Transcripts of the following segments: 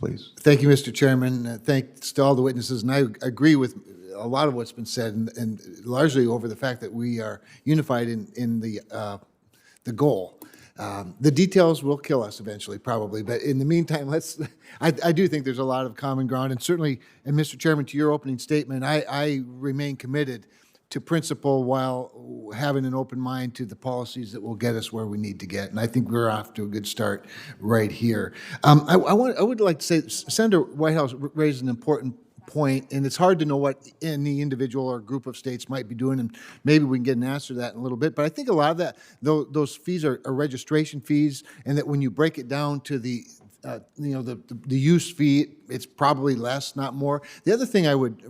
please. Thank you, Mr. Chairman. Thanks to all the witnesses, and I agree with a lot of what's been said, and largely over the fact that we are unified in the goal. The details will kill us eventually, probably, but in the meantime, I do think there's a lot of common ground, and certainly, and Mr. Chairman, to your opening statement, I remain committed to principle while having an open mind to the policies that will get us where we need to get. And I think we're off to a good start right here. I would like to say Senator Whitehouse raised an important point, and it's hard to know what any individual or group of states might be doing, and maybe we can get an answer to that in a little bit. But I think a lot of that, those fees are registration fees, and that when you break it down to the use fee, it's probably less, not more. The other thing I would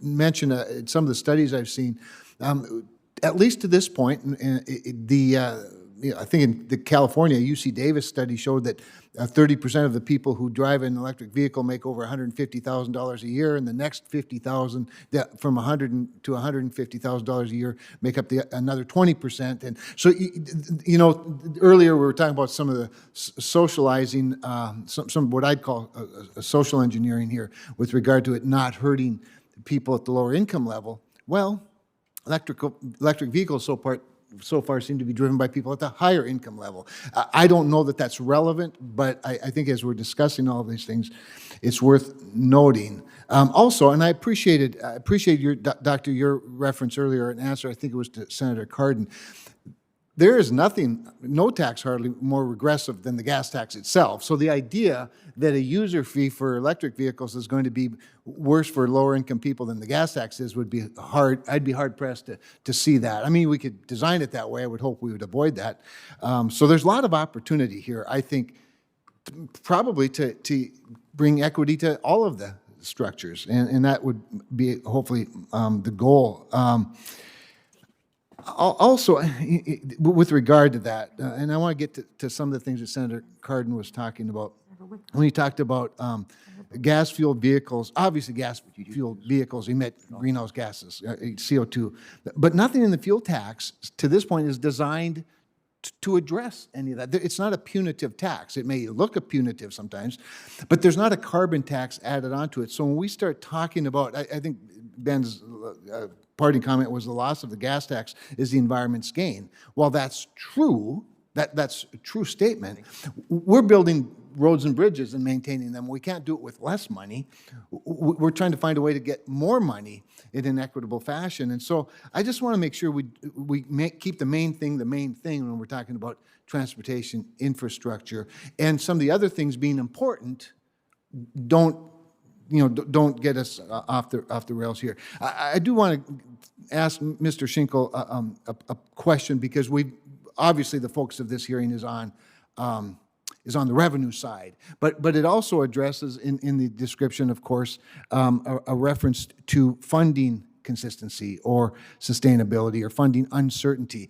mention, some of the studies I've seen, at least to this point, I think in the California UC Davis study showed that 30% of the people who drive an electric vehicle make over $150,000 a year, and the next 50,000 from $100,000 to $150,000 a year make up another 20%. And so, earlier we were talking about some of the socializing, some of what I'd call a social engineering here with regard to it not hurting people at the lower income level. Well, electric vehicles so far seem to be driven by people at the higher income level. I don't know that that's relevant, but I think as we're discussing all of these things, it's worth noting. Also, and I appreciate your, Doctor, your reference earlier, an answer, I think it was to Senator Cardin. There is no tax hardly more regressive than the gas tax itself. So the idea that a user fee for electric vehicles is going to be worse for lower income people than the gas tax is would be hard. I'd be hard pressed to see that. I mean, we could design it that way. I would hope we would avoid that. So there's a lot of opportunity here, I think, probably to bring equity to all of the structures. And that would be hopefully the goal. Also, with regard to that, and I want to get to some of the things that Senator Cardin was talking about, when he talked about gas-fueled vehicles, obviously gas-fueled vehicles emit greenhouse gases, CO2, but nothing in the fuel tax to this point is designed to address any of that. It's not a punitive tax. It may look a punitive sometimes, but there's not a carbon tax added onto it. So when we start talking about, I think Ben's parting comment was the loss of the gas tax is the environment's gain. While that's true, that's a true statement, we're building roads and bridges and maintaining them. We can't do it with less money. We're trying to find a way to get more money in an equitable fashion. And so I just want to make sure we keep the main thing when we're talking about transportation infrastructure. And some of the other things being important don't get us off the rails here. I do want to ask Mr. Schinkel a question, because obviously the focus of this hearing is on the revenue side, but it also addresses in the description, of course, a reference to funding consistency or sustainability or funding uncertainty.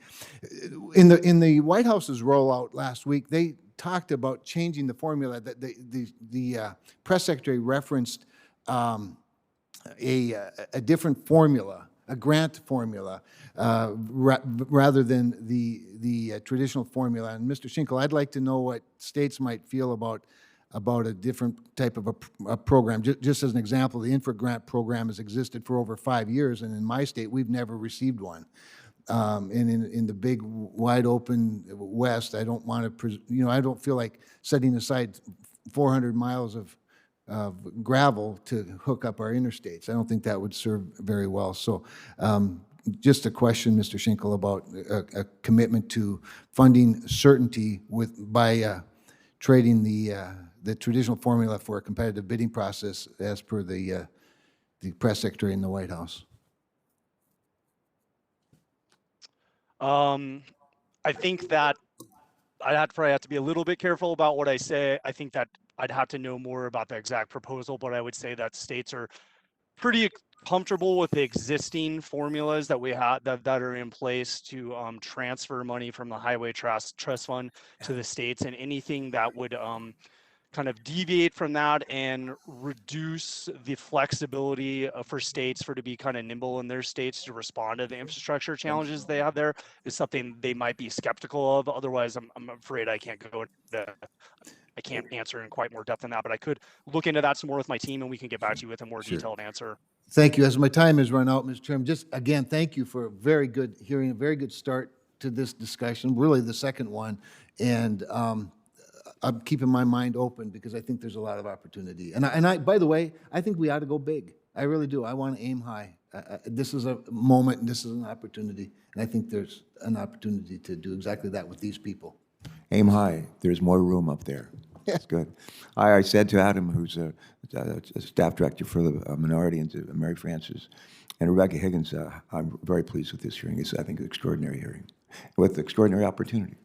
In the White House's rollout last week, they talked about changing the formula. That the press secretary referenced a different formula, a grant formula, rather than the traditional formula. And Mr. Schinkel, I'd like to know what states might feel about a different type of a program. Just as an example, the infra grant program has existed for over 5 years, and in my state, we've never received one. And in the big, wide open West, I don't want to, I don't feel like setting aside 400 miles of gravel to hook up our interstates. I don't think that would serve very well. So just a question, Mr. Schinkel, about a commitment to funding certainty by trading the traditional formula for a competitive bidding process as per the press secretary in the White House. I think that I'd probably have to be a little bit careful about what I say. I think that I'd have to know more about the exact proposal, but I would say that states are pretty comfortable with the existing formulas that we have that are in place to transfer money from the Highway Trust Fund to the states, and anything that would kind of deviate from that and reduce the flexibility for states to be kind of nimble in their states to respond to the infrastructure challenges they have there is something they might be skeptical of. Otherwise, I'm afraid I can't go into I can't answer in quite more depth than that, but I could look into that some more with my team, and we can get back to you with a more detailed answer. Thank you. As my time has run out, Mr. Chairman, just again, thank you for a very good hearing, a very good start to this discussion, really the second one. And I'm keeping my mind open because I think there's a lot of opportunity. And I, by the way, I think we ought to go big. I really do. I want to aim high. This is a moment and this is an opportunity. And I think there's an opportunity to do exactly that with these people. Aim high. There's more room up there. That's good. I said to Adam, who's a staff director for the minority, and to Mary Frances and Rebecca Higgins, I'm very pleased with this hearing. It's, I think, an extraordinary hearing with extraordinary opportunity.